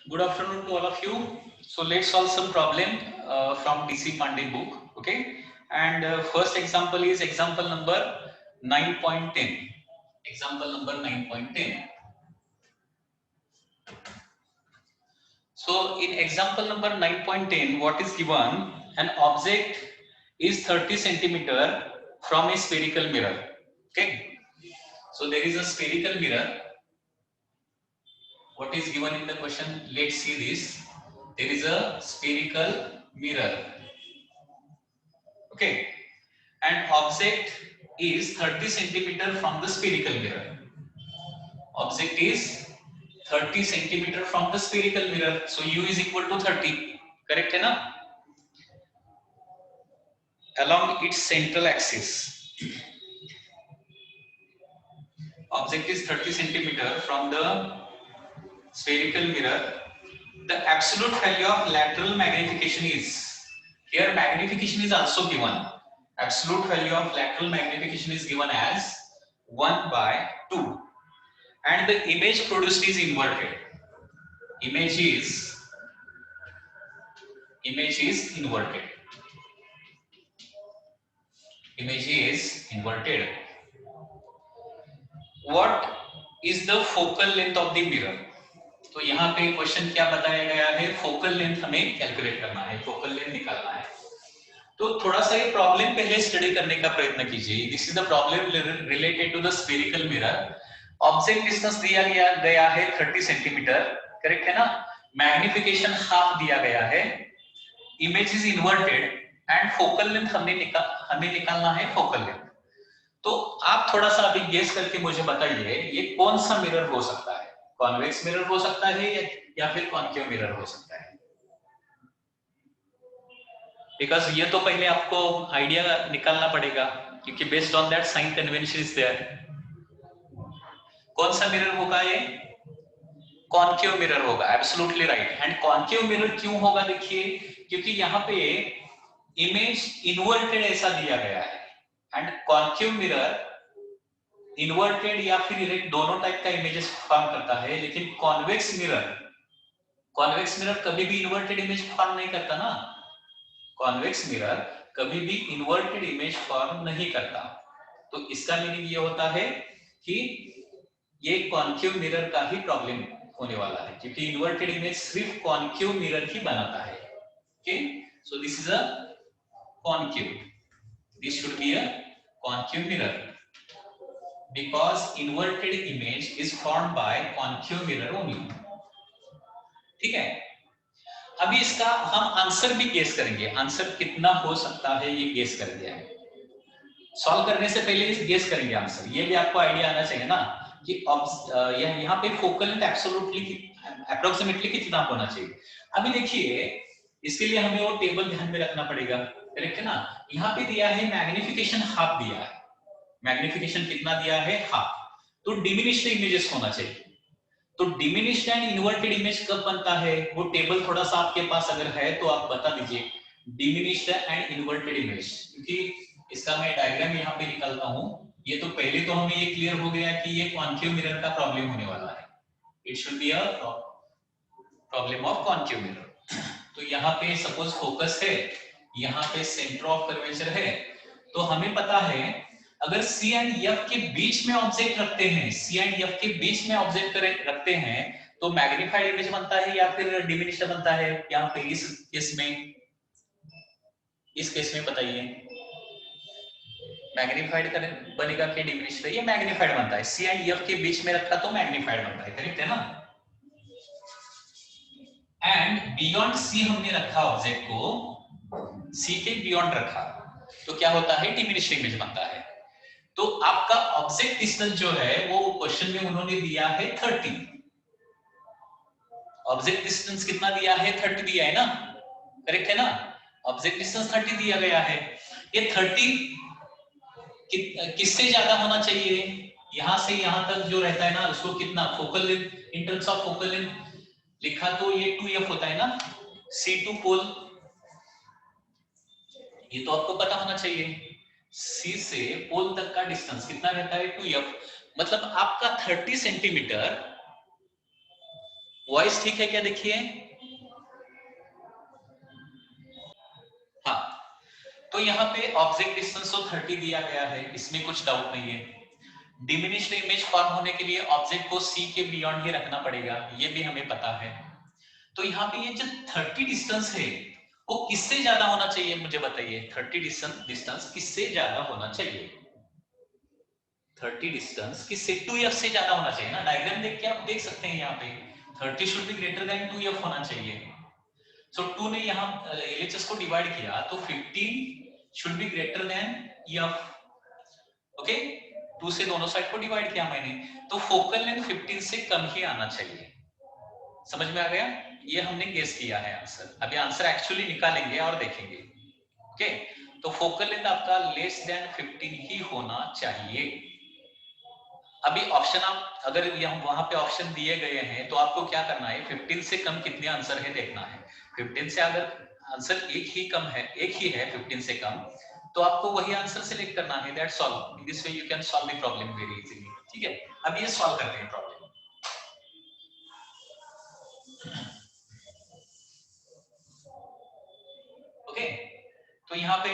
Good afternoon to all of you. So let's solve some problem from DC Pandey book. Okay. And first example is example number 9.10. Example number 9.10. So in example number 9.10, what is given? An object is 30 centimeter from a spherical mirror. Okay. So there is a spherical mirror. What is given in the question? Let's see this. There is a spherical mirror. Okay. And object is 30 centimeter from the spherical mirror. Object is 30 centimeter from the spherical mirror. So u is equal to 30. Correct है ना? Along its central axis. Object is 30 centimeter from the spherical mirror. The absolute value of lateral magnification is, here magnification is also given. Absolute value of lateral magnification is given as 1 by 2. And the image produced is inverted. Image is inverted. Image is inverted. What is the focal length of the mirror? तो यहाँ पे question क्या बताया गया है? Focal length हमें calculate करना है, फोकल लेंथ निकालना है. तो थोड़ा सा ये प्रॉब्लम पहले स्टडी करने का प्रयत्न कीजिए. This is the problem related to the spherical mirror. Object distance दिया गया है 30 सेंटीमीटर. करेक्ट है ना? मैग्निफिकेशन हाफ दिया गया है. Image is inverted and focal length हमें निकालना है फोकल लेंथ. तो आप थोड़ा सा अभी गेस करके मुझे बताइए ये कौन सा मिरर हो सकता है? कॉन्वेक्स मिरर हो सकता है या फिर कॉन्केव मिरर हो सकता है? बिकॉज ये तो पहले आपको आइडिया निकालना पड़ेगा क्योंकि based on that sign convention is there. कौन सा मिरर होगा ये? कॉन्केव मिरर होगा. Absolutely right. And concave mirror क्यों होगा? देखिए क्योंकि यहाँ पे इमेज इन्वर्टेड ऐसा दिया गया है. एंड कॉन्केव मिरर इन्वर्टेड या फिर इरेक्ट दोनों टाइप का इमेजेस फॉर्म करता है. लेकिन कॉन्वेक्स मिरर कभी भी इन्वर्टेड इमेज फॉर्म नहीं करता ना. कॉन्वेक्स मिरर कभी भी इन्वर्टेड इमेज फॉर्म नहीं करता. तो इसका मीनिंग ये होता है कि ये कॉन्केव मिरर का ही प्रॉब्लम होने वाला है क्योंकि इन्वर्टेड इमेज सिर्फ कॉन्केव मिरर ही बनाता है. Okay. So this is a concave. This should be a concave mirror because inverted image is formed by concave mirror only. ठीक है. अभी इसका हम आंसर भी गेस करेंगे. आंसर कितना हो सकता है ये गेस कर दिया है. सॉल्व करने से पहले इस गेस करेंगे आंसर. ये भी आपको आइडिया आना चाहिए ना कि यहाँ पे फोकल लेंथ एब्सोल्युटली अप्रोक्सीमेटली कितना होना चाहिए. अभी देखिए इसके लिए हमें वो टेबल ध्यान में रखना पड़ेगा. करेक्ट है ना? यहाँ पे दिया है मैग्निफिकेशन हाफ दिया है. मैग्निफिकेशन कितना दिया है? हाफ. तो डिमिनिश्ड इमेजेस होना चाहिए. तो डिमिनिश्ड एंड इन्वर्टेड इमेज कब बनता है? वो टेबल थोड़ा सा आपके पास अगर है तो आप बता दीजिए. डिमिनिश्ड एंड इन्वर्टेड इमेज, क्योंकि इसका मैं डायग्राम यहाँ पे निकालता हूँ. ये तो पहले तो हमें ये क्लियर हो गया कि ये कॉन्केव मिरर का प्रॉब्लम होने वाला है. It should be a problem of concave mirror. तो यहाँ पे सपोज फोकस है, यहाँ पे सेंटर ऑफ कर्वेचर है. तो हमें पता है अगर C एंड F के बीच में ऑब्जेक्ट रखते हैं, C एंड F के बीच में ऑब्जेक्ट रखते हैं तो मैग्नीफाइड इमेज बनता है या फिर डिमिनिश्ड बनता है? यहाँ पे इस केस में बताइए मैग्नीफाइड बनेगा कि डिमिनिश्ड? ये मैग्नीफाइड बनता है. C एंड F के बीच में रखा तो मैग्नीफाइड बनता है. करेक्ट है ना? एंड बियॉन्ड C हमने रखा ऑब्जेक्ट को, C के बियॉन्ड रखा तो क्या होता है? डिमिनिश्ड इमेज बनता है. तो आपका ऑब्जेक्ट डिस्टेंस जो है वो क्वेश्चन में उन्होंने दिया है 30. ऑब्जेक्ट डिस्टेंस कितना दिया है? 30 दिया है ना. करेक्ट है ना? ऑब्जेक्ट डिस्टेंस 30 दिया गया है. ये 30 किससे ज्यादा होना चाहिए? यहां से यहां तक जो रहता है ना उसको कितना focal length, in terms of focal length लिखा तो ये 2f होता है ना. C2 पोल, ये तो आपको पता होना चाहिए. C से पोल तक का डिस्टेंस कितना रहता है? 2f. मतलब आपका 30 सेंटीमीटर वॉइस ठीक है क्या? देखिए, हाँ, तो यहाँ पे ऑब्जेक्ट डिस्टेंस तो 30 दिया गया है, इसमें कुछ डाउट नहीं है। डिमिनिश्ड इमेज फॉर्म होने के लिए ऑब्जेक्ट को सी के बियॉन्ड ही रखना पड़ेगा, ये भी हमें पता है। तो यहाँ पे ये जो 30 डिस्टेंस है वो किससे ज्यादा होना चाहिए, मुझे बताइए। 30 डिस्टेंस किससे ज्यादा होना चाहिए? 30 डिस्टेंस किससे? 2f से ज्यादा होना चाहिए ना। डायग्राम देख के आप देख सकते हैं, यहाँ पे 30 should be greater than 2f होना चाहिए। सो 2 ने यहाँ LHS को डिवाइड किया तो 15 should be greater than f। Okay, 2 से दोनों साइड को डिवाइड किया मैंने, तो फोकल लेंथ 15 से कम ही आना चाहिए। समझ में आ गया? ये हमने गेस किया है आंसर। अभी आंसर एक्चुअली निकालेंगे और देखेंगे। ओके, तो फोकल लेंथ आपका लेस देन 15 ही होना चाहिए। अभी ऑप्शन आप अगर यहाँ वहां पे ऑप्शन दिए गए हैं तो आपको क्या करना है, 15 से कम कितने आंसर है देखना है। 15 से अगर आंसर एक ही कम है, एक ही है 15 से कम, तो आपको वही आंसर सिलेक्ट करना है। That's all. This way you can solve the problem very easily. ठीक है, अब ये सॉल्व करते हैं प्रॉब्लम। ओके, तो यहाँ पे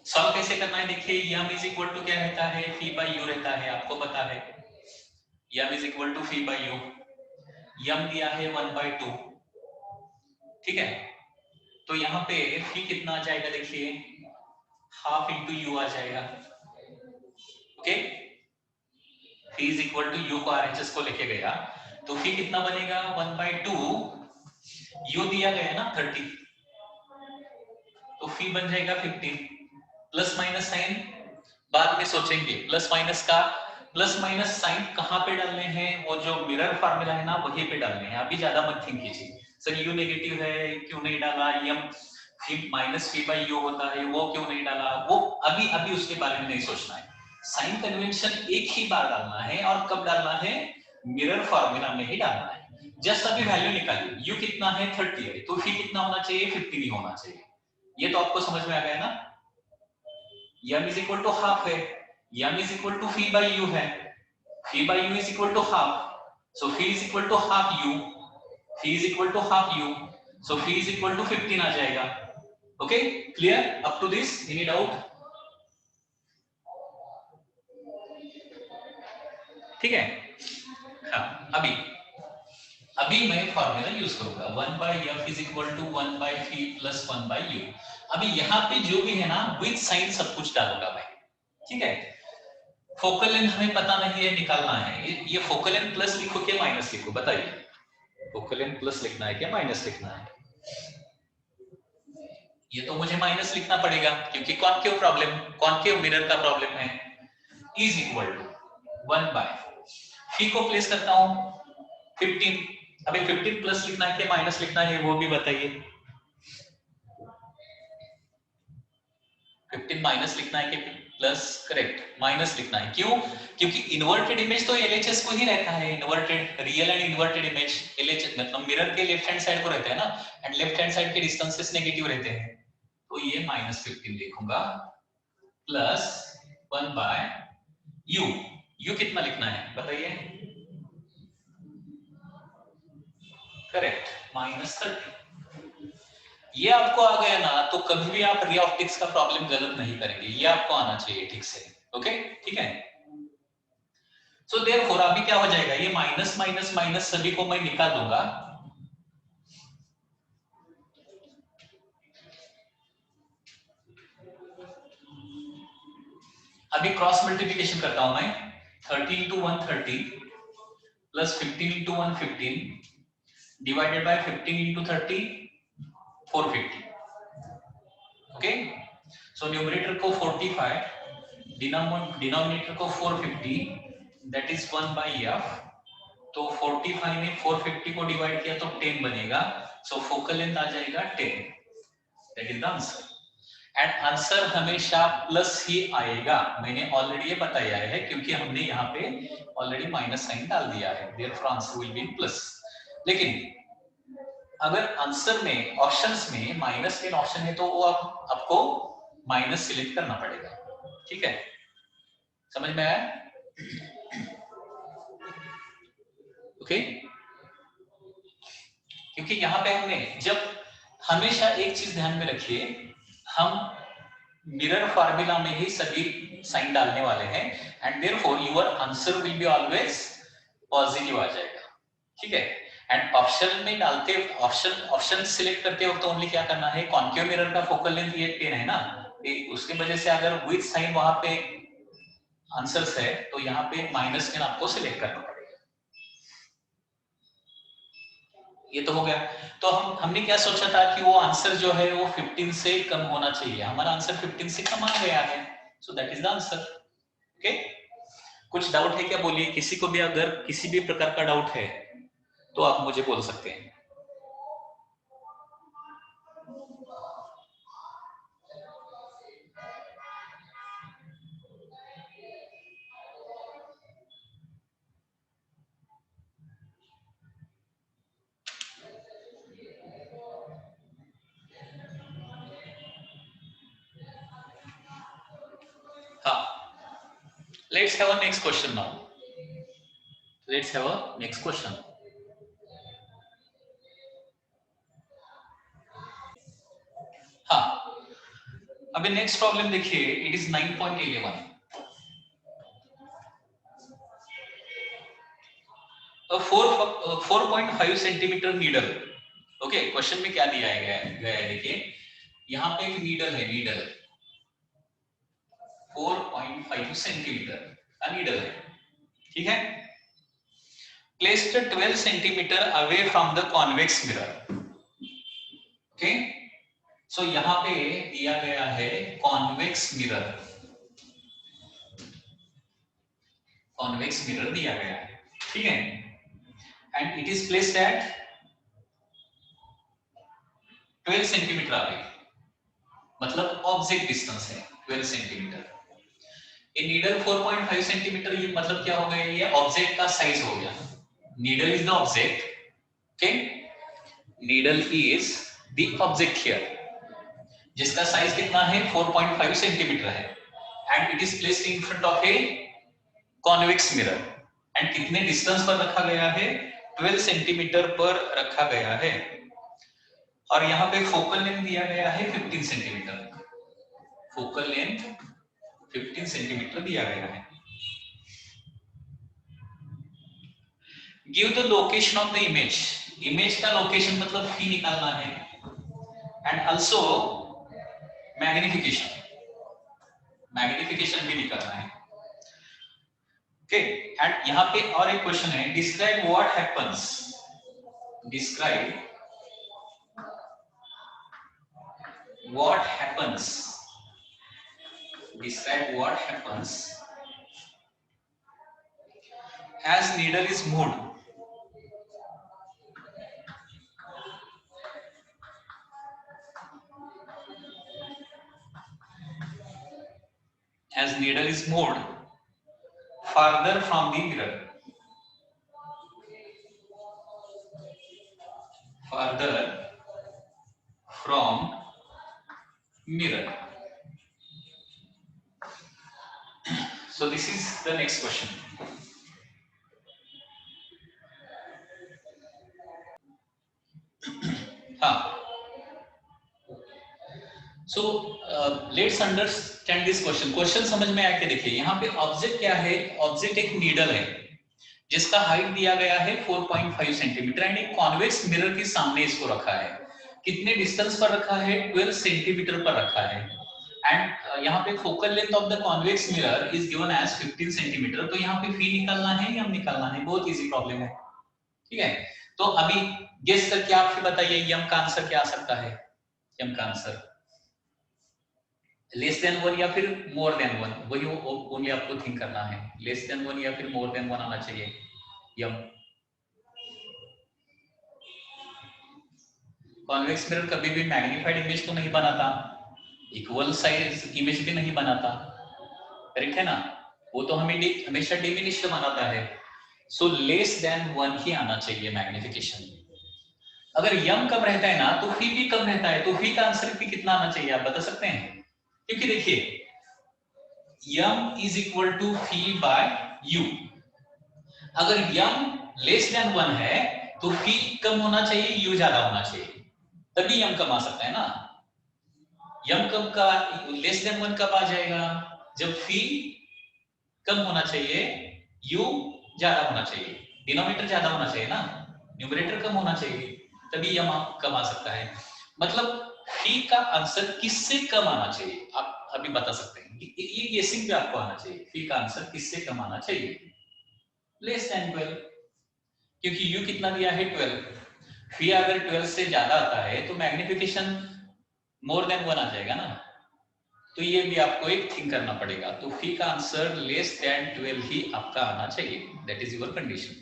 सॉल्व कैसे करना है देखिए। यम इज इक्वल टू क्या रहता है, फी बाई यू रहता है, आपको पता है। M is equal to v by u. M दिया है 1/2। ठीक है, तो यहाँ पे फी कितना आ जाएगा देखिए, हाफ इंटू यू आ जाएगा। Okay, v is equal to U को आरएचएस को लेके गया तो फी कितना बनेगा, 1/2। यू दिया गया ना 30, तो फी बन जाएगा 15। प्लस माइनस साइन बाद में सोचेंगे। प्लस माइनस साइन कहां पे डालने हैं, वो जो मिरर फार्मूला है ना वहीं पे डालने हैं। अभी ज्यादा मत थिंक कीजिए, सर यू नेगेटिव है क्यों नहीं डाला, यम माइनस फी बाई यू होता है वो क्यों नहीं डाला, वो अभी अभी उसके बारे में नहीं सोचना है। साइन कन्वेंशन एक ही बार डालना है, और कब डालना है, मिरर फार्मूला में ही डालना है। जस्ट अभी वैल्यू निकालिए, यू कितना है 30 है, तो फी कितना होना चाहिए, 15 ही होना चाहिए। ये तो आपको समझ में आ गया ना। M is equal to half है, m is equal to v by u है, v by u is equal to half, so v is equal to half u, v is equal to half u, so v is equal to 15 आ जाएगा। Okay, clear up to this, any doubt? ठीक है, हाँ, अभी मैं formula use करूंगा, 1 by f is equal to 1 by fee plus 1 by you. अभी यहाँ पे जो भी है ना विद साइन सब कुछ डालूंगा मैं। ठीक है, फोकल लेंथ हमें पता नहीं है, निकालना है। ये फोकल लेंथ प्लस लिखो क्या माइनस लिखो, बताइए। फोकल लेंथ प्लस लिखना है क्या माइनस लिखना है? ये तो मुझे माइनस लिखना पड़ेगा क्योंकि कॉनकेव प्रॉब्लम, कॉनकेव मिरर का प्रॉब्लम है। इज इक्वल टू 1 बाय फी को प्लेस करता हूं 15। अभी 15 प्लस लिखना है कि माइनस लिखना है वो भी बताइए। 15 माइनस लिखना है कि प्लस? करेक्ट, माइनस लिखना है। क्यों? क्योंकि इन्वर्टेड इमेज तो एलएचएस को ही रहता है। Inverted real and inverted image LHS मतलब मिरर के लेफ्ट हैंड साइड को रहता है ना, एंड लेफ्ट हैंड साइड के डिस्टेंसेस नेगेटिव रहते हैं। तो ये -15 लिखूंगा प्लस 1 बाय यू। यू कितना लिखना है बताइए? करेक्ट, -30। ये आपको आ गया ना तो कभी भी आप रे ऑप्टिक्स का प्रॉब्लम गलत नहीं करेंगे, ये आपको आना चाहिए ठीक से। ओके, ठीक है। सो देयरफॉर अभी क्या हो जाएगा, ये माइनस माइनस माइनस सभी को मैं निकाल दूंगा। अभी क्रॉस मल्टीप्लिकेशन करता हूं मैं, 30 into 130 plus 15 into 115 divided by 15 into 30 450। Okay, so numerator को 45, डिनोमिनेटर को 450, दैट इज 1 बाई एफ। तो 45 में 450 को डिवाइड किया तो 10 बनेगा, सो फोकल लेंथ आ जाएगा 10। That is the answer. And answer हमेशा प्लस ही आएगा, मैंने ऑलरेडी ये बताया है क्योंकि हमने यहाँ पे ऑलरेडी माइनस साइन डाल दिया है, therefore answer will B plus. लेकिन अगर आंसर में ऑप्शंस में माइनस के ऑप्शन है तो वो आपको माइनस सिलेक्ट करना पड़ेगा। ठीक है, समझ में आया? ओके, क्योंकि यहाँ पे हमने जब हमेशा एक चीज ध्यान में रखिए, हम मिरर फार्मूला में ही सभी साइन डालने वाले हैं and therefore your answer will be always positive आ जाएगा, ठीक है। एंड ऑप्शन में डालते ऑप्शन सिलेक्ट करते वक्त ओनली क्या करना है, कॉन्केव मिरर का फोकल लेंथ ये 10 है ना, उसकी वजह से अगर विथ साइन वहां पे आंसर्स है तो यहाँ पे -10 आपको सिलेक्ट करना पड़ेगा। ये तो हो गया। तो हमने क्या सोचा था कि वो आंसर जो है वो 15 से कम होना चाहिए, हमारा आंसर 15 से कम आ गया है, so that is the answer. Okay, कुछ डाउट है क्या बोलिए, किसी को भी अगर किसी भी प्रकार का डाउट है तो आप मुझे बोल सकते हैं। हाँ, let's have a next question now. Let's have a next question. हाँ, अभी नेक्स्ट प्रॉब्लम देखिए, it is 9.11. 4.5 centimetre needle. Okay, question में क्या दिया गया है देखिए, यहाँ पे एक नीडल है, नीडल 4.5 सेंटीमीटर का नीडल है, ठीक है। Placed 12 centimetre away from the convex mirror. Okay, so यहाँ पे दिया गया है कॉन्वेक्स मिरर, कॉन्वेक्स मिरर दिया गया है, ठीक है। And it is placed at 12 centimetre away, मतलब ऑब्जेक्ट डिस्टेंस है 12 सेंटीमीटर। ये नीडल 4.5 सेंटीमीटर, ये मतलब क्या हो गया, ये ऑब्जेक्ट का साइज हो गया। Needle is the object, okay, needle is the object here, जिसका साइज कितना है 4.5 सेंटीमीटर है, and it is placed in front of a convex mirror. And कितने डिस्टेंस पर रखा गया है, 12 सेंटीमीटर पर रखा गया है, और यहाँ पे फोकल लेंथ दिया गया है 15 सेंटीमीटर, फोकल लेंथ 15 सेंटीमीटर दिया गया है। Give the location of the image, image का लोकेशन मतलब फी निकालना है, एंड आल्सो मैग्निफिकेशन, मैग्निफिकेशन भी निकालना है, ओके। एंड यहाँ पे और एक क्वेश्चन है, describe what happens, describe what happens, describe what happens as needle is moved, as needle is moved farther from the mirror, farther from mirror. So this is the next question. So let's understand this question. Question समझ में आके देखिए, यहाँ पे object क्या है, object एक needle है जिसका हाइट दिया गया है 4.5 सेंटीमीटर, एंड एक कॉन्वेक्स मिरर के सामने इसको रखा है। कितने डिस्टेंस पर रखा है, 12 सेंटीमीटर पर रखा है, एंड यहाँ पे focal length of the convex mirror is given as 15 centimetre. तो यहाँ पे फी निकालना है या निकालना है, बहुत इजी प्रॉब्लम है, ठीक है। तो अभी गेस करके आप फिर बताइए यम का आंसर क्या आ सकता है, यम का आंसर लेस देन 1 या फिर मोर देन 1, वही ओनली आपको थिंक करना है, लेस देन 1 या फिर मोर देन 1 आना चाहिए यम। कॉन्वेक्स मिरर कभी भी मैग्नीफाइड इमेज तो नहीं बनाता, इक्वल साइज इमेज भी नहीं बनाता, करेक्ट है ना, वो तो हमें हमेशा डिमिनिश्ड बनाता है। सो लेस देन 1 ही आना चाहिए मैग्निफिकेशन। अगर यम कम रहता है ना तो फी भी कम रहता है, तो फी का आंसर भी कितना आना चाहिए आप बता सकते हैं? क्योंकि देखिए m is equal to v by u, अगर यम लेस देन 1 है तो फी कम होना चाहिए, यू ज्यादा होना चाहिए, तभी यम कम आ सकता है ना। यम कम का लेस देन 1 कब आ जाएगा? जब फी कम होना चाहिए, यू ज्यादा होना चाहिए, डिनोमिनेटर ज्यादा होना चाहिए ना, न्यूमरेटर कम होना चाहिए, तभी यम कम आ सकता है। मतलब फी का आंसर किससे कम आना चाहिए, आप अभी बता सकते हैं। ये गेसिंग पे आपको आना चाहिए, फी का आंसर किससे कम आना चाहिए, लेस देन 12, क्योंकि यू कितना दिया है 12, फी अगर 12 से ज्यादा आता है तो मैग्निफिकेशन मोर देन 1 आ जाएगा ना, तो ये भी आपको एक थिंक करना पड़ेगा। तो फी का आंसर लेस देन 12 ही आपका आना चाहिए, दैट इज योर कंडीशन।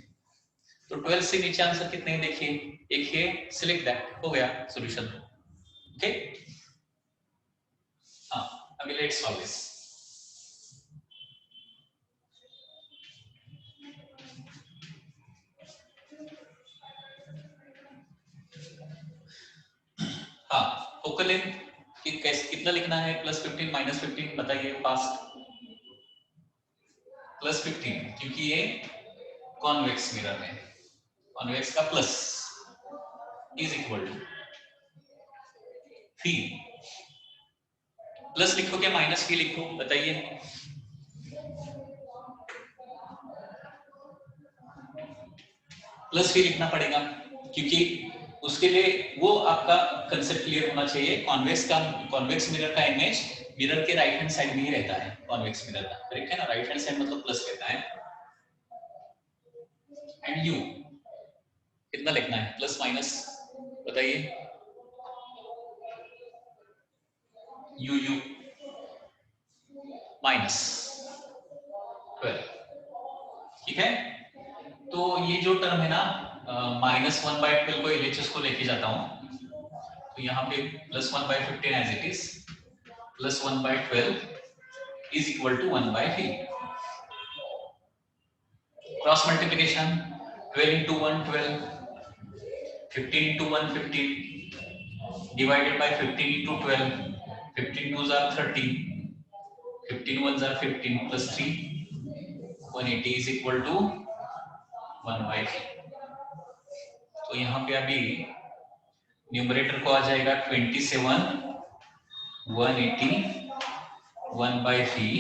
तो 12 से नीचे आंसर कितने हैं देखिए, एक है, सिलेक्ट दैट, हो गया सॉल्यूशन। ओके, हाँ अभी लेट्स सॉल्व दिस। हाँ, फोकल लेंथ कैसे कितना लिखना है, +15 -15 बताइए फास्ट। +15 क्योंकि ये कॉन्वेक्स मिरर है, कॉन्वेक्स का plus is equal to v, plus लिखो क्या माइनस फी लिखो बताइए। प्लस फी लिखना पड़ेगा क्योंकि उसके लिए वो आपका कंसेप्ट क्लियर होना चाहिए। कॉन्वेक्स मिरर का इमेज मिरर के राइट हैंड साइड में ही रहता है, कॉन्वेक्स मिरर का, करेक्ट है ना, राइट हैंड साइड मतलब प्लस रहता है। एंड यू कितना लिखना है, प्लस माइनस बताइए, यू माइनस 12, ठीक है। तो ये जो टर्म है ना, -1/12 को LHS को लेके जाता हूं, तो यहाँ पे +1/15 as it is, +1/12 is equal to 1/3। Cross multiplication, 12 into 1 12, 15 into 1 15, divided by 15 into 12, 15 2s are 30, 15 1s are 15 plus 3, 180 is equal to 1/3। तो यहाँ पे अभी न्यूमरेटर को आ जाएगा 27, 180, 1/3,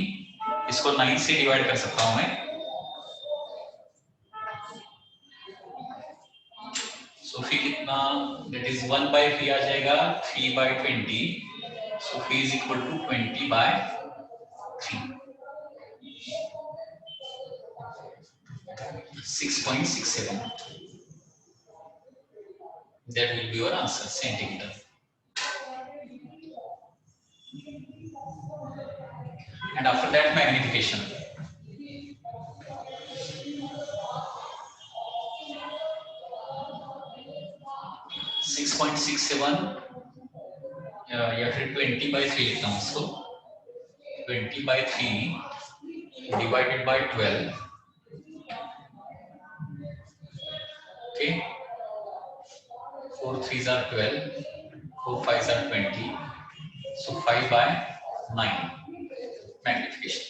इसको 9 से डिवाइड कर सकता हूं मैं, सो फी कितना, दैट इज 1/3 आ जाएगा 3/20, so phi is equal to 20/3, 6.67, that will be your answer, centimeter। and after that magnification, या फिर 20/3 लिखता हूँ इसको, 20/3 divided by 12, okay, 4 3s are 12, 4 5s are 20, so 5/9 magnification,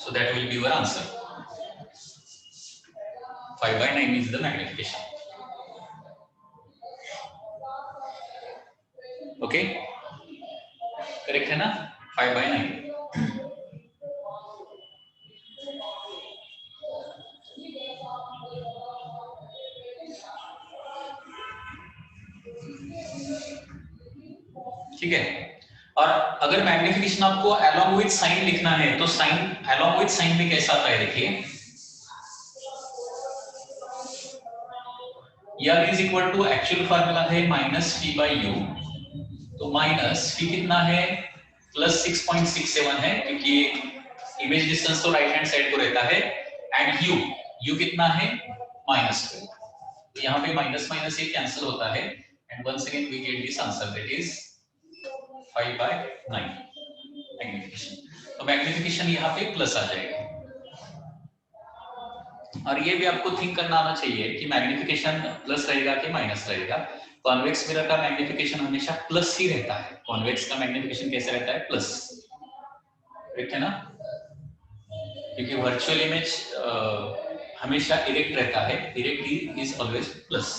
so that will be your answer, 5/9 is the magnification। Okay, correct है ना, 5/9। ठीक है। और अगर मैग्निफिकेशन आपको अलोंग विद साइन लिखना है तो साइन अलोंग विद साइन में कैसा आता है देखिए, यल is equal to actual formula है -p/u, तो माइनस p कितना है, +6.67 है क्योंकि इमेज डिस्टेंस तो राइट हैंड साइड को रहता है, एंड u कितना है, -12, तो यहाँ पे माइनस माइनस ये कैंसिल होता है, and once again we get this answer, that is 5/9 magnification. तो मैग्निफिकेशन यहाँ पे प्लस आ जाएगा। और ये भी आपको थिंक करना आना चाहिए कि मैग्निफिकेशन प्लस रहेगा कि माइनस रहेगा। कॉन्वेक्स मिरर का मैग्निफिकेशन हमेशा प्लस ही रहता है, कॉन्वेक्स का मैग्निफिकेशन कैसे रहता है, प्लस, ठीक है ना। क्योंकि वर्चुअल इमेज हमेशा इरेक्ट रहता है, इरेक्ट इज ऑलवेज प्लस।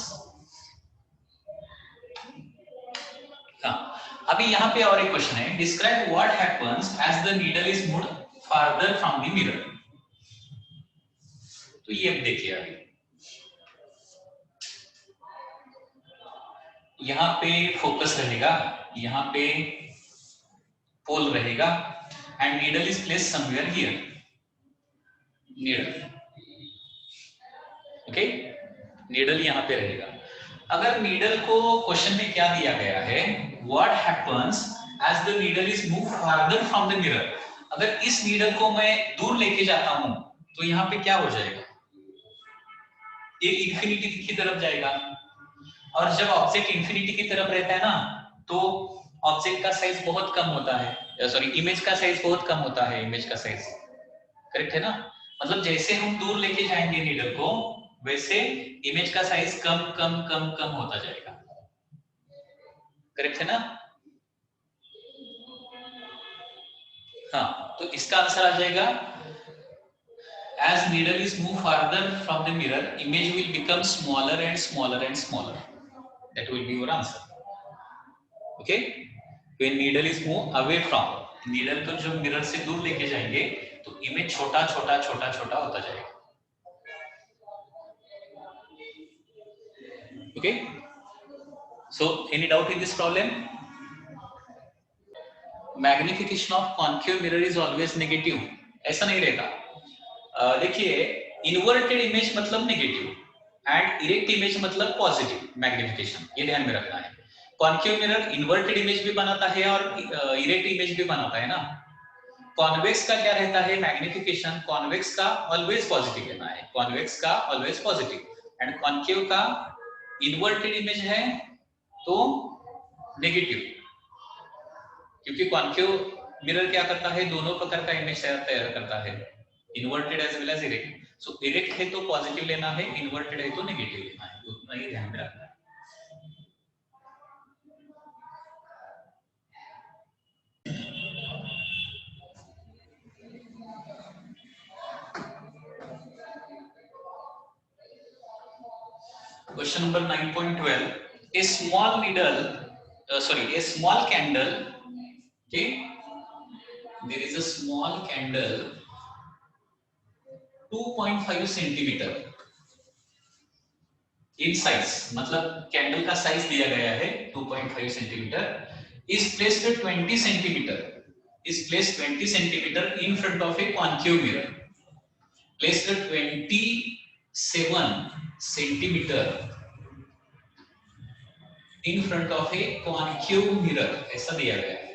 हाँ, अभी यहाँ पे और एक क्वेश्चन है, describe what happens as the needle is moved farther from the mirror. तो ये देखिए, अभी यहाँ पे फोकस रहेगा, यहाँ पे पोल रहेगा, and needle is place somewhere here, needle, okay, needle यहाँ पे रहेगा। अगर नीडल को क्वेश्चन में क्या दिया गया है, what happens as the needle is move farther from the mirror, अगर इस नीडल को मैं दूर लेके जाता हूं तो यहाँ पे क्या हो जाएगा, ये इंफिनिटी की तरफ जाएगा, और जब ऑब्जेक्ट इंफिनिटी की तरफ रहता है ना, तो ऑब्जेक्ट का साइज बहुत कम होता है, सॉरी इमेज का साइज बहुत कम होता है, इमेज का साइज, करेक्ट है ना। मतलब जैसे हम दूर लेके जाएंगे नीडल को, वैसे इमेज का साइज कम कम कम कम होता जाएगा, करेक्ट है ना। हाँ, तो इसका आंसर आ जाएगा, as needle is moved farther from the mirror, image will become smaller and smaller and smaller. That will be your answer. Okay? When needle is moved away from, needle को जब mirror से दूर लेके जाएंगे तो image छोटा छोटा छोटा छोटा होता जाएगा। Okay? So any doubt in this problem? Magnification of concave mirror is always negative. ऐसा नहीं रहता। देखिए, इन्वर्टेड इमेज मतलब नेगेटिव एंड इरेक्ट इमेज मतलब पॉजिटिव मैग्निफिकेशन, ये ध्यान में रखना है। कॉन्केव मिरर इन्वर्टेड इमेज भी बनाता है और इरेक्ट इमेज भी बनाता है ना। कॉन्वेक्स का क्या रहता है मैग्निफिकेशन, कॉन्वेक्स का ऑलवेज पॉजिटिव लेना है, कॉन्वेक्स का ऑलवेज पॉजिटिव, एंड कॉन्केव का इन्वर्टेड इमेज है तो नेगेटिव, क्योंकि कॉन्केव मिरर क्या करता है, दोनों प्रकार का इमेज तैयार करता है, inverted as well as erect. So erect है तो पॉजिटिव लेना है, इन्वर्टेड है तो नेगेटिव लेना है, उतना ही ध्यान में रखना है। Question number 9.12. A small needle, a small candle. Okay, there is a small candle, 2.5 centimeter in size. मतलब कैंडल का साइज दिया गया है 2.5 centimetre. Is placed at 20 centimeter. Is placed 20 centimeter in front of a concave mirror. Placed at 27 centimeter in front of a concave mirror, ऐसा दिया गया है,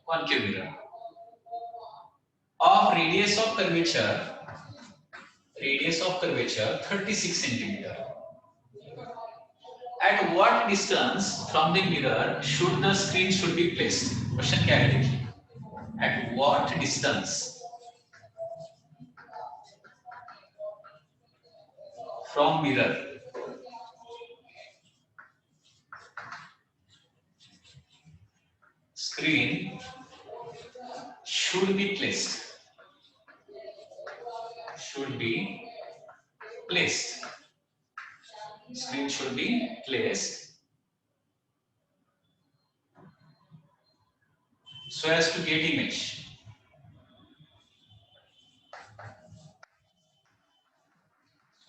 concave mirror of radius of curvature 36 centimeter. At what distance from the mirror should the screen should be placed? Question क्या है देखिए, at what distance from mirror screen should be placed, screen should be placed so as to get image.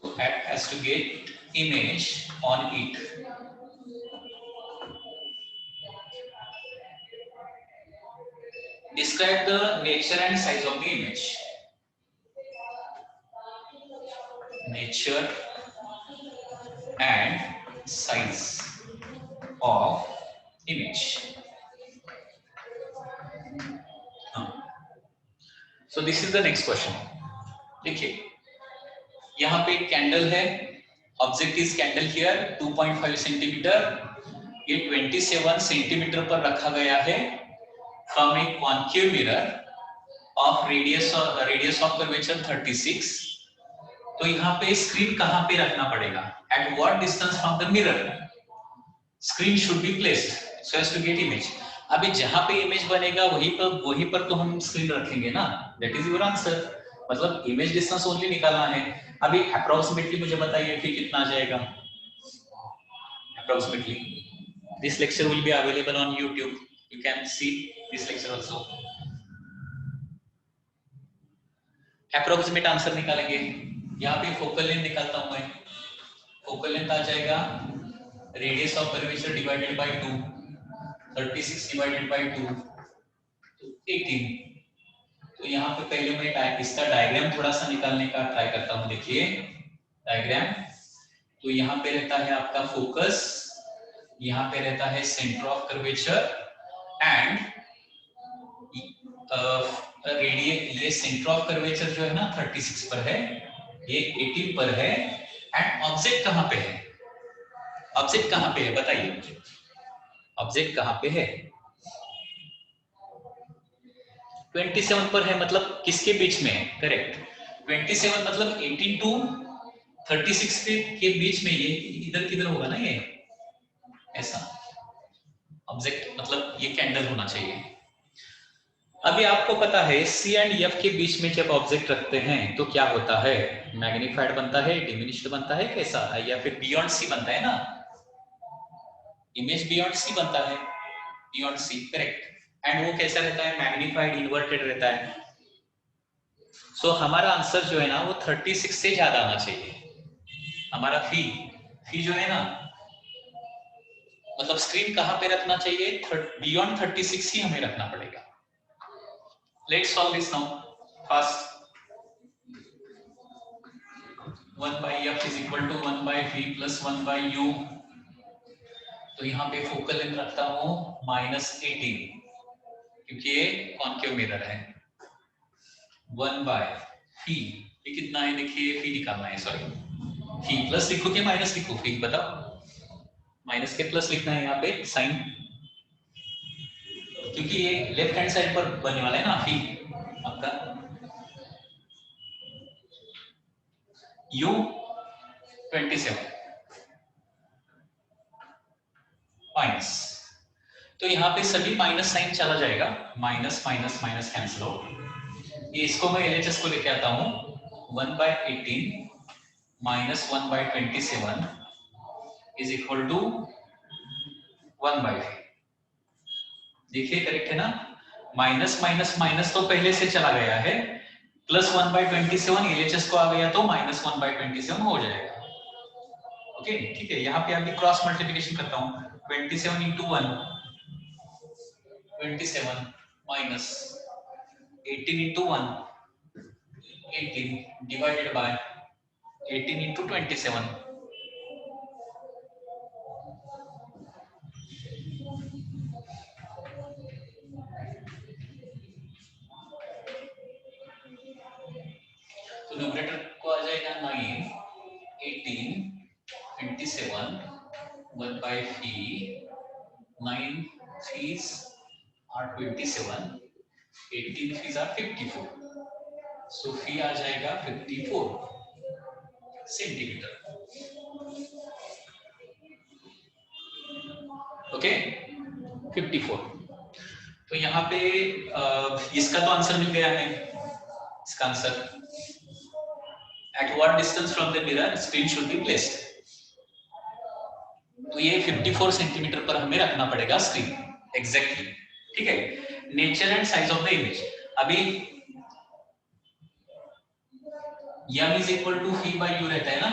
So as to get image on it. Describe the nature and size of the image. Nature and size of image. So this is the next question. देखिए, यहाँ पे candle है, object is candle here, 2.5 centimetre, ये 27 centimetre पर रखा गया है from a concave mirror of radius of curvature 36. तो यहाँ पे स्क्रीन कहाँ पे रखना पड़ेगा, at what distance from the mirror screen should be placed so as to get image. अभी जहां पे इमेज बनेगा वहीं पर तो हम स्क्रीन रखेंगे ना, दैट इज योर आंसर। मतलब इमेज डिस्टेंस ओनली निकालना है। अभी अप्रोक्सीमेटली मुझे बताइए कि कितना आ जाएगा approximately. This lecture will be available on YouTube, you can see this lecture also. Approximate answer निकालेंगे। यहाँ पे फोकल लेंथ निकालता हूं मैं। फोकल लेंथ आ जाएगा radius of curvature divided by 2, 36 divided by 2 तो 18। तो यहाँ पे पहले मैं इसका डायग्राम थोड़ा सा निकालने का ट्राई करता हूँ। देखिए डायग्राम, तो यहाँ पे रहता है आपका फोकस, यहाँ पे रहता है सेंटर ऑफ कर्वेचर एंड ये सेंटर ऑफ कर्वेचर जो है ना 36 पर है, ये 18 पर है, एंड ऑब्जेक्ट कहाँ पे है? ऑब्जेक्ट कहाँ पे है बताइए मुझे, ऑब्जेक्ट कहाँ पे है? 27 पर है, मतलब किसके बीच में है? करेक्ट, 27 मतलब 18 टू 36 के बीच में, ये इधर किधर होगा ना, ये ऐसा ऑब्जेक्ट, मतलब ये कैंडल होना चाहिए। अभी आपको पता है C एंड F के बीच में जब ऑब्जेक्ट रखते हैं तो क्या होता है? मैग्नीफाइड बनता है, डिमिनिश्ड बनता है, कैसा, या फिर बियॉन्ड C बनता है ना, इमेज बियॉन्ड C बनता है, बियॉन्ड C, करेक्ट। एंड वो कैसा रहता है? मैग्नीफाइड, इन्वर्टेड रहता है। सो हमारा आंसर जो है ना वो 36 से ज्यादा आना चाहिए। हमारा फी जो है ना, मतलब स्क्रीन कहां पे रखना चाहिए? बियॉन्ड 36 ही हमें रखना पड़ेगा। Let's solve this now fast. 1 by f is equal to 1 by v plus 1 by u। तो यहाँ पे फोकल लेंथ रखता हूँ -18 क्योंकि ये कॉन्केव मिरर है। 1 by फी, ये कितना है? देखिए फी निकालना है, सॉरी फी प्लस लिखो कि माइनस लिखो? फी बताओ, माइनस के प्लस लिखना है यहाँ पे साइन, क्योंकि ये लेफ्ट हैंड साइड पर बनने वाला है ना फी आपका। u 27 माइनस, तो यहाँ पे सभी माइनस साइन चला जाएगा, माइनस माइनस माइनस कैंसिल हो। ये इसको मैं एलएचएस को लेके आता हूँ, 1 by 18 minus 1 by 27 is equal to 1 by 3। देखिए करेक्ट है ना? माइनस माइनस माइनस तो पहले से चला गया है, प्लस 1 by 27 एलएचएस को आ गया तो माइनस 1 by 27 हो जाएगा। ओके ठीक है, यहाँ पे अभी क्रॉस मल्टीप्लिकेशन करता हूँ, 27 into 1 27 minus 18 into 1 18 divided by 18 into 27। तो न्यूमरेटर को आ जाएगा 9 18 27 1 by 3 9 3s are 27 18 3s are 54। सो फी आ जाएगा 54 सेंटीमीटर। ओके 54। तो यहाँ पे इसका तो आंसर मिल गया है। इसका answer eight what distance from the mirror screen should be placed. तो ये 54 सेंटीमीटर पर हमें रखना पड़ेगा स्क्रीन एग्जैक्टली। ठीक है, nature and size of the image. अभी m is equal to v by u रहता है ना,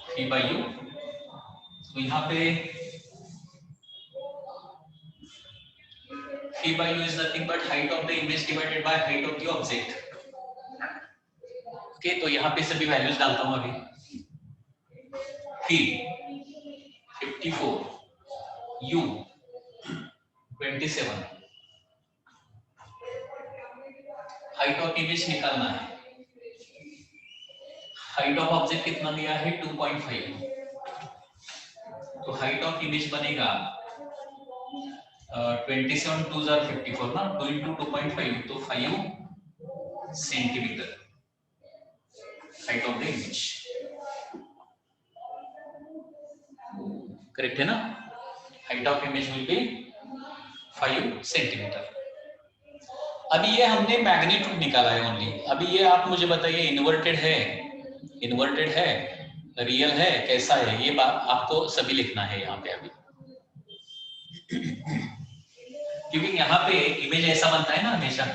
फी बाई यू। तो यहाँ पे v by u is nothing but height of the image divided by height of the object. Okay, तो यहाँ पे सभी वैल्यूज डालता हूँ अभी। V 54, u 27, height of image निकालना है। हाइट ऑफ ऑब्जेक्ट कितना दिया है? 2.5। तो हाइट ऑफ इमेज बनेगा 27 2s are 54 ना, 2 into 2.5 तो 5 centimetre height of the image. Correct है ना? Height of image will be 5 centimetre. अभी ये हमने मैग्नीट्यूड निकाला है ओनली। अभी ये आप मुझे बताइए इन्वर्टेड है, रियल है, कैसा है, ये बात आपको सभी लिखना है यहाँ पे अभी। क्योंकि यहाँ पे इमेज ऐसा बनता है ना, हमेशा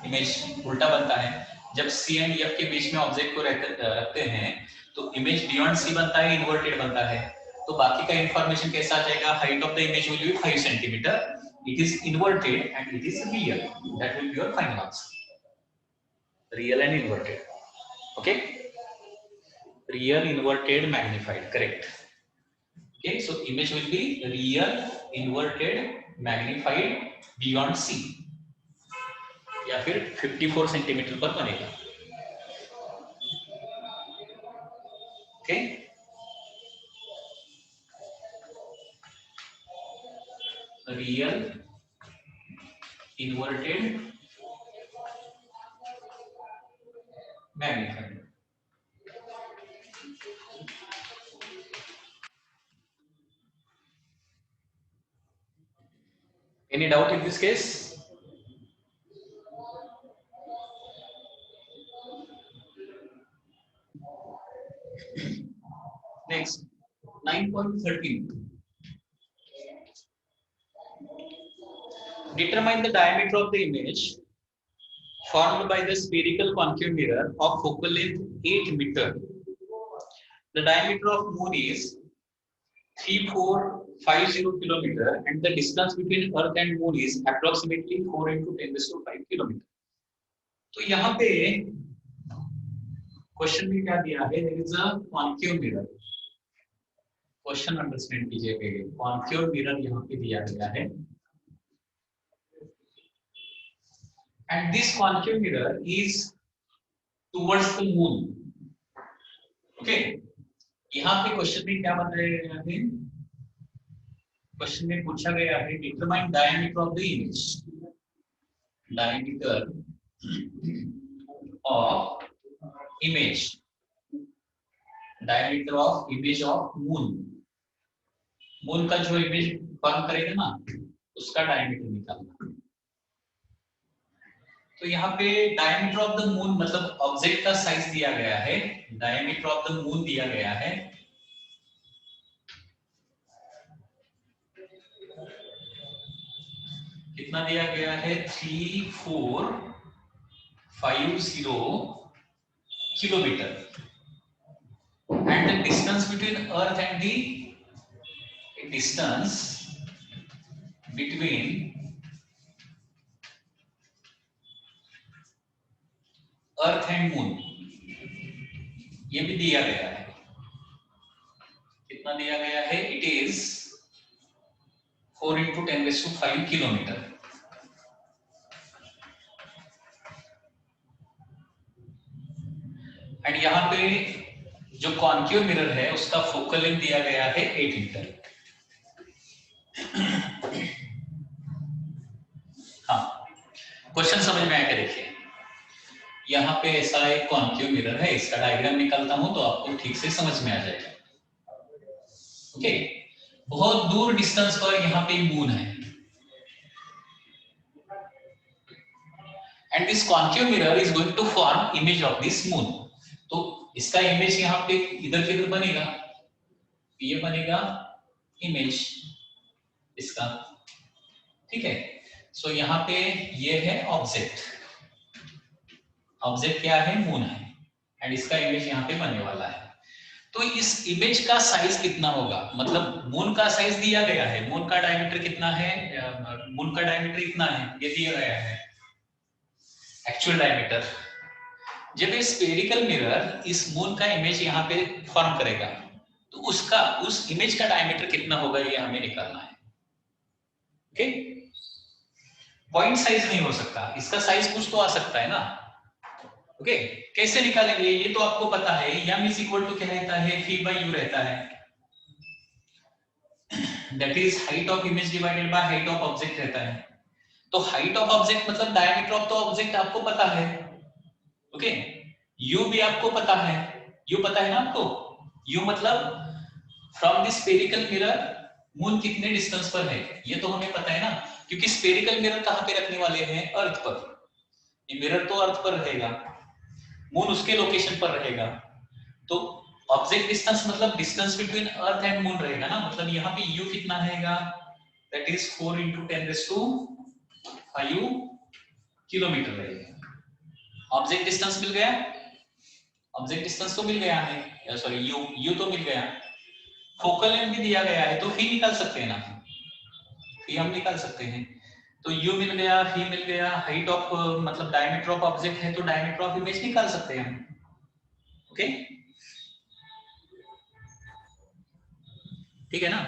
इमेज उल्टा बनता है। जब सी एंड एफ के बीच में ऑब्जेक्ट को रखते हैं तो इमेज बियॉन्ड सी बनता है, इन्वर्टेड बनता है। तो बाकी का इंफॉर्मेशन कैसा आ जाएगा? Height of the image will be 5 centimetre, it is inverted and it is real. That will be your final answer. Real and inverted. Okay? Real, inverted, magnified. Correct. Okay, so image will be real, inverted, magnified beyond C. या फिर 54 centimetre पर बनेगा। Okay? Real, inverted, magnified. Any doubt in this case? Next, 9.13. Determine the diameter of the image formed by the spherical concave mirror of focal length 8 meter. The diameter of moon is 3450 kilometer and the distance between earth and moon is approximately 4 into 10⁵ kilometer. तो यहाँ पे question में क्या दिया है? There is a concave mirror. Question understand कीजिए। concave mirror यहाँ पे दिया गया है and this concave mirror is towards the moon. Okay? यहाँ पे क्वेश्चन में क्या बताया गया है? क्वेश्चन में पूछा गया है determine diameter of the image, diameter of image, diameter of image of moon. Moon का जो इमेज फॉर्म करेगा ना उसका डायमीटर निकालना। तो यहाँ पे डायमीटर ऑफ द मून मतलब ऑब्जेक्ट का साइज दिया गया है, डायमीटर ऑफ द मून दिया गया है कितना दिया गया है? 3450 kilometre and the distance between earth and the distance between earth and moon ये भी दिया गया है। कितना दिया गया है? It is 4 into 10⁵ kilometre. And यहाँ पे जो कॉन्केव मिरर है उसका फोकल लेंथ दिया गया है 8 मीटर। हाँ, क्वेश्चन समझ में आया? देखिए यहाँ पे ऐसा एक कॉन्केव मिरर है, इसका डायग्राम निकालता हूं तो आपको ठीक से समझ में आ जाएगा। ओके, बहुत दूर डिस्टेंस पर यहाँ पे मून है and this concave mirror is going to form image of this moon. तो इसका इमेज यहाँ पे इधर किधर बनेगा? ये बनेगा इमेज इसका, ठीक है। सो यहाँ पे ये है ऑब्जेक्ट, ऑब्जेक्ट क्या है? मून है एंड इसका इमेज यहाँ पे बनने वाला है। तो इस इमेज का साइज कितना होगा? मतलब मून का साइज दिया गया है, मून का डायमीटर कितना है? मून का डायमीटर इतना है, ये दिया गया है एक्चुअल डायमीटर। जब ये स्फेरिकल मिरर इस मून का इमेज यहाँ पे फॉर्म करेगा तो उसका उस इमेज का डायमीटर कितना होगा ये हमें निकालना है। ओके, पॉइंट साइज नहीं हो सकता, इसका साइज कुछ तो आ सकता है ना। ओके, कैसे निकालेंगे ये तो आपको पता है। m इज इक्वल टू क्या रहता है? phi/u रहता है, that is height of image divided by height of object रहता है। तो हाइट ऑफ ऑब्जेक्ट मतलब डायमीटर ऑफ द ऑब्जेक्ट आपको पता है। ओके, u भी आपको पता है, u पता है ना आपको। u मतलब from the spherical mirror moon कितने डिस्टेंस पर है ये तो हमें पता है ना, क्योंकि स्फेरिकल मिरर कहाँ पे रखने वाले हैं, अर्थ पर। ये मिरर तो अर्थ पर रहेगा, मून उसके लोकेशन पर रहेगा, तो ऑब्जेक्ट डिस्टेंस मतलब distance between earth and moon रहेगा ना, मतलब यहाँ पे u कितना रहेगा, दैट इज 4 × 10⁵ किलोमीटर रहेगा। ऑब्जेक्ट डिस्टेंस मिल गया, ऑब्जेक्ट डिस्टेंस तो मिल गया हमें, सॉरी u तो मिल गया, फोकल लेंथ भी दिया गया है, तो फी निकाल सकते हैं ना, फी हम निकाल सकते हैं। तो u मिल गया, फी मिल गया, हाइट ऑफ मतलब डायमीटर ऑफ ऑब्जेक्ट है तो डायमीटर ऑफ इमेज निकाल सकते हैं हम। ओके ठीक है ना।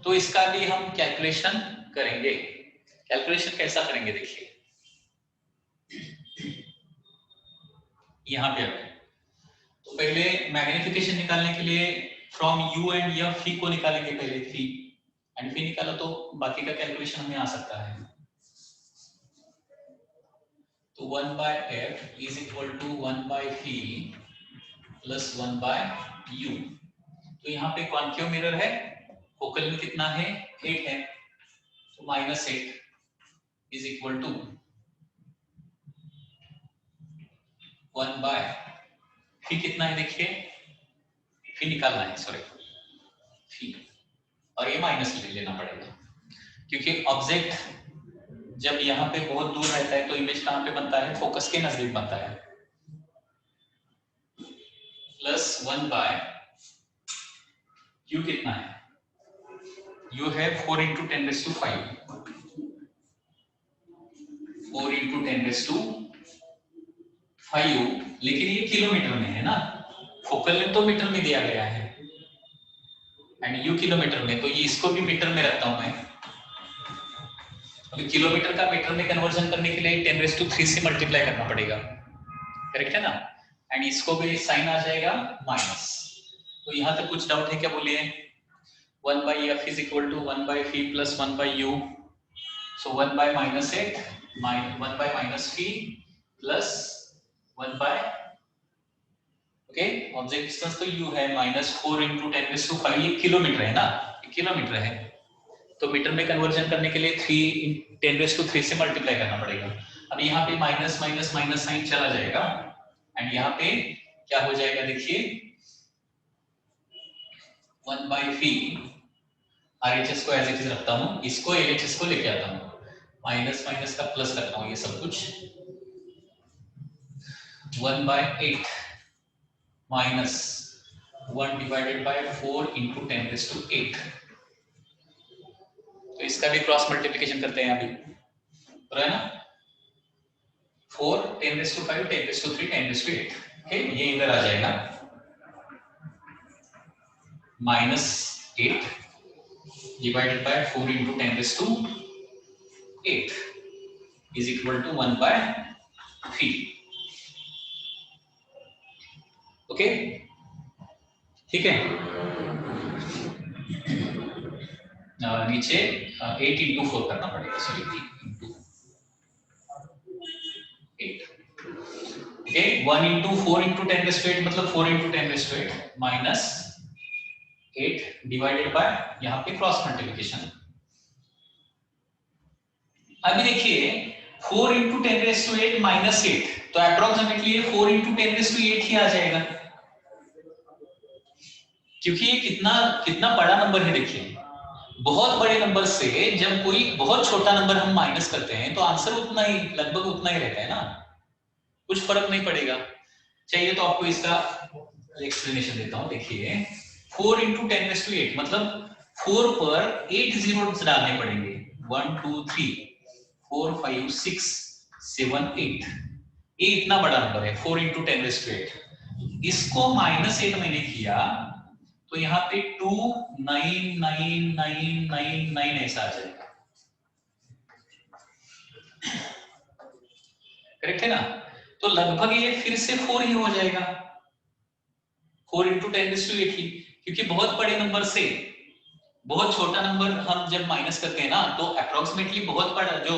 तो इसका भी हम कैलकुलेशन करेंगे। कैलकुलेशन कैसा करेंगे देखिए, यहां पे तो पहले मैग्निफिकेशन निकालने के लिए फ्रॉम u एंड f फी को निकालेंगे, पहले फी एंड फी निकाला तो बाकी का कैलकुलेशन हमें आ सकता है। तो 1/f is equal to 1/φ plus 1/u। तो यहाँ पे कॉन्केव मिरर है, फोकल में कितना है 8 है, तो -8 इज इक्वल टू 1/φ कितना है देखिए, फी निकालना है, सॉरी फी, और ये माइनस ले लेना पड़ेगा क्योंकि ऑब्जेक्ट जब यहाँ पे बहुत दूर रहता है तो इमेज कहाँ पे बनता है, फोकस के नजदीक बनता है। प्लस 1/, u कितना है, u है 4 × 10⁵ 4 × 10⁵, लेकिन ये किलोमीटर में है ना, फोकल लेंथ तो मीटर में दिया गया है एंड u किलोमीटर में, तो ये इसको भी मीटर में रखता हूं मैं। अभी किलोमीटर का मीटर में कन्वर्जन करने के लिए 10⁵ से मल्टीप्लाई करना पड़ेगा, करेक्ट है ना, एंड इसको भी साइन आ जाएगा माइनस। तो यहां तक कुछ डाउट है क्या, बोलिए। 1/f is equal to 1/φ plus 1/u, so 1/-8 1/-φ plus 1/, okay, object distance तो u है, -4 × 10⁵, ये किलोमीटर है ना, ये किलोमीटर है, तो मीटर में कन्वर्जन करने के लिए 3 × 10⁵ से मल्टीप्लाई करना पड़ेगा। अब यहाँ पे माइनस माइनस माइनस साइन चला जाएगा एंड यहाँ पे क्या हो जाएगा देखिए, 1/φ, RHS को एज इट इज रखता हूँ, इसको LHS को लेके आता हूँ, माइनस माइनस का प्लस करता हूँ, ये सब कुछ 1/8 माइनस 1/4 × 10⁸। तो इसका भी क्रॉस मल्टीप्लिकेशन करते हैं अभी, तो है ना, 4 10⁵ 10⁵ 10⁵, ओके, ये इधर आ जाएगा, -8 divided by 4 × 10⁸ is equal to 1/φ। Okay ठीक है, नीचे 8 × 4 करना पड़ेगा, सॉरी 3 × 8, ओके, 1 × 4 × 10⁸ मतलब 4 × 10⁸ माइनस 8 डिवाइडेड बाय यहाँ पे क्रॉस मल्टीप्लिकेशन। अभी देखिए 4 × 10⁸ -8, तो अप्रोक्सीमेटली ये 4 × 10⁸ ही आ जाएगा, क्योंकि ये कितना बड़ा नंबर है। देखिए बहुत बड़े नंबर से जब कोई बहुत छोटा नंबर हम माइनस करते हैं तो आंसर उतना ही, लगभग उतना ही रहता है ना, कुछ फर्क नहीं पड़ेगा। चाहिए तो आपको इसका एक्सप्लेनेशन देता हूं, देखिए 4 × 10⁸ मतलब 4 पर 8 जीरोस डालने पड़ेंगे, 1 2 3 4 5 6 7 8, ये इतना बड़ा नंबर है 4 × 10⁸। इसको -8 मैंने किया तो यहाँ पे 2 9 9 9 9 9 ऐसा आ जाएगा, करेक्ट है ना। तो लगभग ये फिर से 4 ही हो जाएगा, 4 × 10⁸ ही, क्योंकि बहुत बड़े नंबर से बहुत छोटा नंबर हम जब माइनस करते हैं ना तो अप्रोक्सीमेटली बहुत बड़ा जो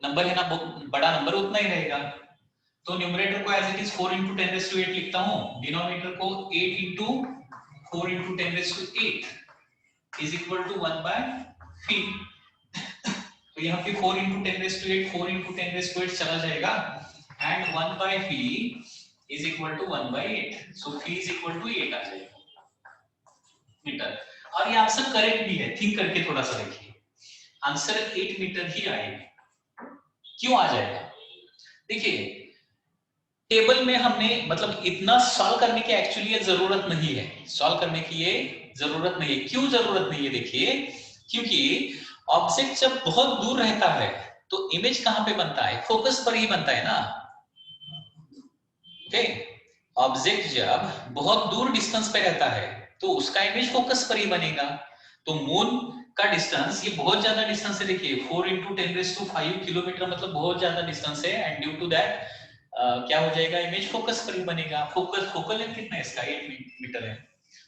नंबर है ना, बड़ा नंबर उतना ही रहेगा। तो न्यूमरेटर को एज इट इज 4 × 10⁸ लिखता हूं, डिनोमिनेटर को 8 × 4 into 10 raised to 8 is equal to 1 by phi। तो यहाँ पे 4 into 10 raised to 8 4 into 10 raised to 8 चला जाएगा and 1 by phi is equal to 1 by 8, so phi is equal to 8 आ जाएगा मीटर। और ये आंसर करेक्ट भी है, थिंक करके थोड़ा सा देखिए, आंसर 8 मीटर ही आएगा। क्यों आ जाएगा? देखिए टेबल में हमने मतलब इतना सॉल्व करने की एक्चुअली ये जरूरत नहीं है, सॉल्व करने की ये जरूरत नहीं है। क्यों जरूरत नहीं है? देखिए क्योंकि ऑब्जेक्ट जब बहुत दूर रहता है तो इमेज कहां पे बनता है? फोकस पर ही बनता है ना। ओके, ऑब्जेक्ट जब बहुत दूर डिस्टेंस पे रहता है तो उसका इमेज फोकस पर ही बनेगा। तो मून का डिस्टेंस ये बहुत ज्यादा डिस्टेंस है, देखिए 4 into 10⁵ किलोमीटर मतलब बहुत ज्यादा डिस्टेंस है एंड ड्यू टू दैट क्या हो जाएगा? इमेज फोकस पर ही बनेगा। फोकल लेंथ कितना है इसका? 8 मीटर है,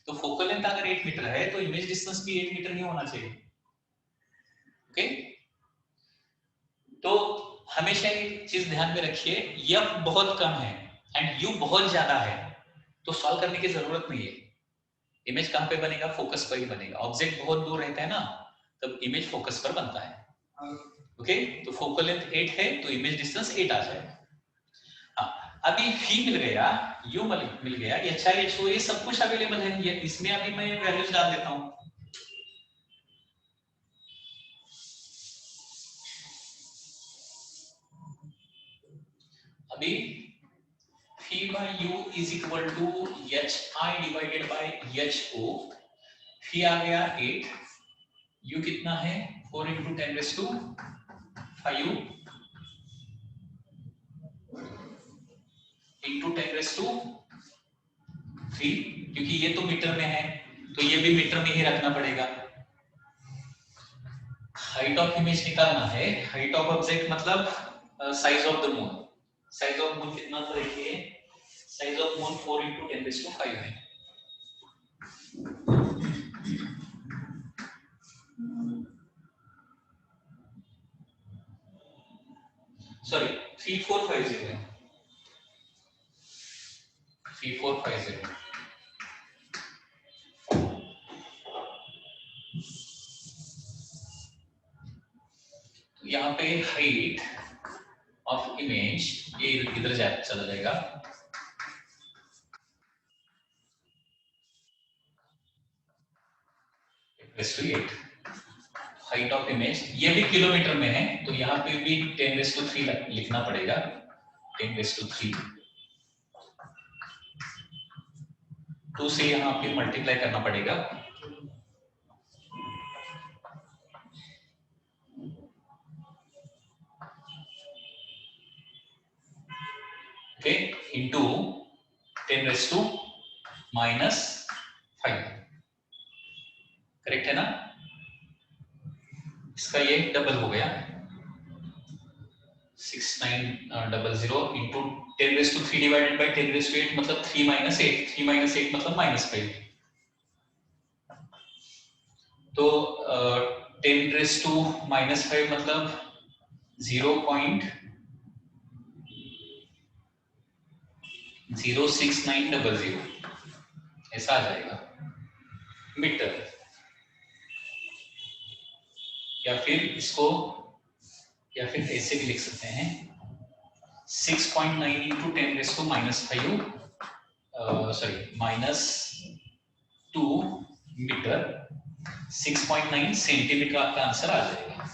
तो फोकल लेंथ अगर 8 मीटर है तो इमेज डिस्टेंस भी 8 मीटर ही होना चाहिए। ओके, तो हमेशा एक चीज ध्यान में रखिए, यफ बहुत कम है एंड यू बहुत ज्यादा है, तो सॉल्व करने की जरूरत नहीं है। इमेज कहां पे बनेगा? फोकस पर ही बनेगा। ऑब्जेक्ट बहुत दूर रहता है ना तब इमेज फोकस पर बनता है। ओके, तो फोकल लेंथ 8 है तो इमेज डिस्टेंस 8 आ जाएगा। हाँ, अभी फी मिल गया, यू मिल गया, एच आई एच ओ ये सब कुछ अवेलेबल है, ये इसमें अभी मैं वैल्यूज डाल देता हूं। अभी v by u is equal to h i divided by h o. V आ गया 8, यू कितना है? 4 into 10⁵ into 10⁵, क्योंकि ये तो मीटर में है तो ये भी मीटर में ही रखना पड़ेगा। हाइट ऑफ इमेज निकालना है, हाइट ऑफ ऑब्जेक्ट मतलब size of the moon. Size of moon कितना था? देखिए साइज ऑफ मून 4 into 10⁵ है। सॉरी 3450 है, 3450। तो यहाँ पे हाइट ऑफ इमेज ये इधर चला जाएगा, हाइट ऑफ इमेज ये भी किलोमीटर में है तो यहाँ पे भी 10⁵ लिखना पड़ेगा, 10⁵। 2 से यहाँ पे मल्टीप्लाई करना पड़ेगा। Okay, into 10⁻⁻⁵। करेक्ट है ना? इसका ये डबल हो गया 6900 इंटू 10⁻³ डिवाइडेड बाय 10⁸ मतलब 3 - 8, 3 - 8 मतलब -5। तो 10⁻⁻5 मतलब 0.06900 ऐसा आ जाएगा मीटर। या फिर इसको या फिर ऐसे भी लिख सकते हैं 6.9 into 10⁻⁻⁵ -2 मीटर, 6.9 सेंटीमीटर आपका आंसर आ जाएगा।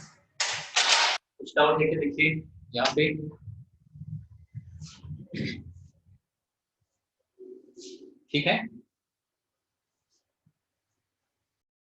कुछ डाउट है क्या? देखिए यहाँ पे ठीक है।